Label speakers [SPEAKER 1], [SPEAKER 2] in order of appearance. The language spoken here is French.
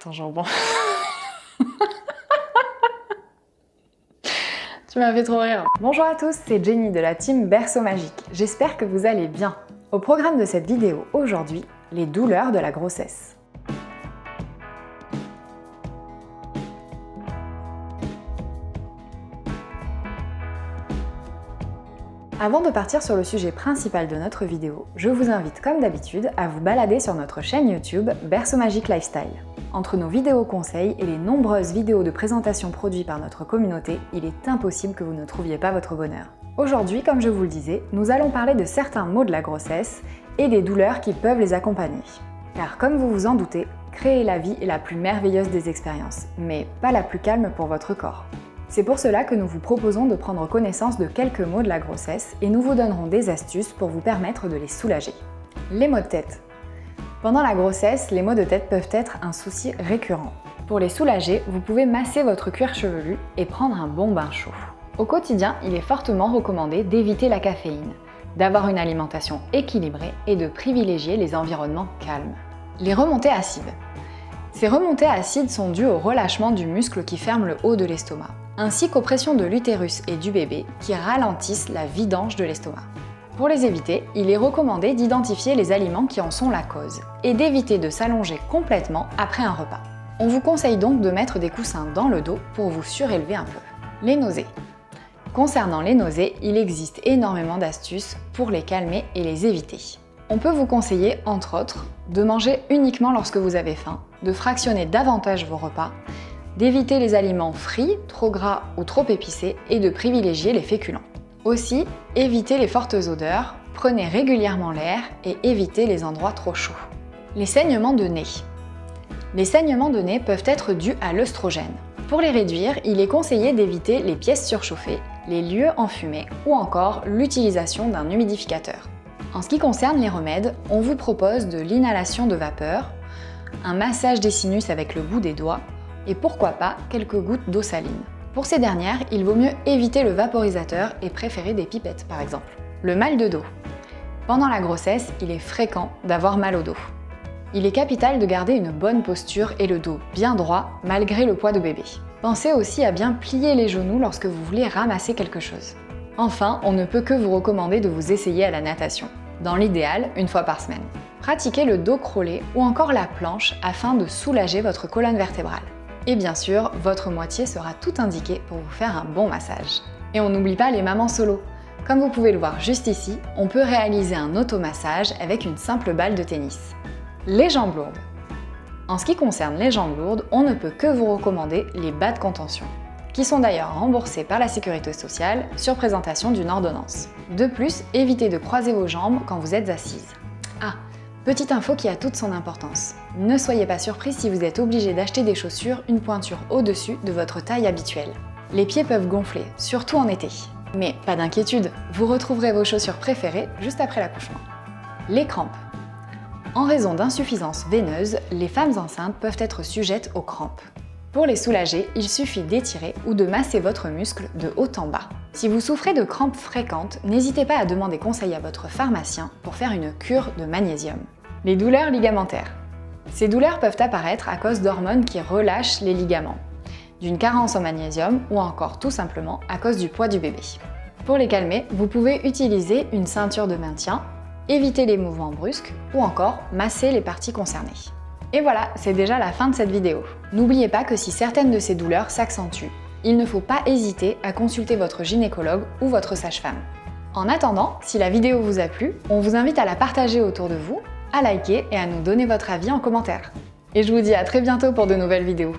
[SPEAKER 1] Attends, jambon. Tu m'as fait trop rire. Bonjour à tous, c'est Jenny de la team Berceau Magique. J'espère que vous allez bien. Au programme de cette vidéo aujourd'hui, les douleurs de la grossesse. Avant de partir sur le sujet principal de notre vidéo, je vous invite comme d'habitude à vous balader sur notre chaîne YouTube Berceau Magique Lifestyle. Entre nos vidéos conseils et les nombreuses vidéos de présentation produites par notre communauté, il est impossible que vous ne trouviez pas votre bonheur. Aujourd'hui, comme je vous le disais, nous allons parler de certains maux de la grossesse et des douleurs qui peuvent les accompagner. Car comme vous vous en doutez, créer la vie est la plus merveilleuse des expériences, mais pas la plus calme pour votre corps. C'est pour cela que nous vous proposons de prendre connaissance de quelques maux de la grossesse et nous vous donnerons des astuces pour vous permettre de les soulager. Les maux de tête. Pendant la grossesse, les maux de tête peuvent être un souci récurrent. Pour les soulager, vous pouvez masser votre cuir chevelu et prendre un bon bain chaud. Au quotidien, il est fortement recommandé d'éviter la caféine, d'avoir une alimentation équilibrée et de privilégier les environnements calmes. Les remontées acides. Ces remontées acides sont dues au relâchement du muscle qui ferme le haut de l'estomac, ainsi qu'aux pressions de l'utérus et du bébé qui ralentissent la vidange de l'estomac. Pour les éviter, il est recommandé d'identifier les aliments qui en sont la cause et d'éviter de s'allonger complètement après un repas. On vous conseille donc de mettre des coussins dans le dos pour vous surélever un peu. Les nausées. Concernant les nausées, il existe énormément d'astuces pour les calmer et les éviter. On peut vous conseiller, entre autres, de manger uniquement lorsque vous avez faim, de fractionner davantage vos repas, d'éviter les aliments frits, trop gras ou trop épicés et de privilégier les féculents. Aussi, évitez les fortes odeurs, prenez régulièrement l'air et évitez les endroits trop chauds. Les saignements de nez. Les saignements de nez peuvent être dus à l'œstrogène. Pour les réduire, il est conseillé d'éviter les pièces surchauffées, les lieux enfumés ou encore l'utilisation d'un humidificateur. En ce qui concerne les remèdes, on vous propose de l'inhalation de vapeur, un massage des sinus avec le bout des doigts et pourquoi pas quelques gouttes d'eau saline. Pour ces dernières, il vaut mieux éviter le vaporisateur et préférer des pipettes par exemple. Le mal de dos. Pendant la grossesse, il est fréquent d'avoir mal au dos. Il est capital de garder une bonne posture et le dos bien droit malgré le poids de bébé. Pensez aussi à bien plier les genoux lorsque vous voulez ramasser quelque chose. Enfin, on ne peut que vous recommander de vous essayer à la natation. Dans l'idéal, une fois par semaine. Pratiquez le dos crawlé ou encore la planche afin de soulager votre colonne vertébrale. Et bien sûr, votre moitié sera tout indiqué pour vous faire un bon massage. Et on n'oublie pas les mamans solo. Comme vous pouvez le voir juste ici, on peut réaliser un automassage avec une simple balle de tennis. Les jambes lourdes. En ce qui concerne les jambes lourdes, on ne peut que vous recommander les bas de contention, qui sont d'ailleurs remboursés par la Sécurité sociale sur présentation d'une ordonnance. De plus, évitez de croiser vos jambes quand vous êtes assise. Ah, petite info qui a toute son importance. Ne soyez pas surpris si vous êtes obligé d'acheter des chaussures une pointure au-dessus de votre taille habituelle. Les pieds peuvent gonfler, surtout en été. Mais pas d'inquiétude, vous retrouverez vos chaussures préférées juste après l'accouchement. Les crampes. En raison d'insuffisance veineuse, les femmes enceintes peuvent être sujettes aux crampes. Pour les soulager, il suffit d'étirer ou de masser votre muscle de haut en bas. Si vous souffrez de crampes fréquentes, n'hésitez pas à demander conseil à votre pharmacien pour faire une cure de magnésium. Les douleurs ligamentaires. Ces douleurs peuvent apparaître à cause d'hormones qui relâchent les ligaments, d'une carence en magnésium ou encore tout simplement à cause du poids du bébé. Pour les calmer, vous pouvez utiliser une ceinture de maintien, éviter les mouvements brusques ou encore masser les parties concernées. Et voilà, c'est déjà la fin de cette vidéo. N'oubliez pas que si certaines de ces douleurs s'accentuent, il ne faut pas hésiter à consulter votre gynécologue ou votre sage-femme. En attendant, si la vidéo vous a plu, on vous invite à la partager autour de vous, à liker et à nous donner votre avis en commentaire. Et je vous dis à très bientôt pour de nouvelles vidéos.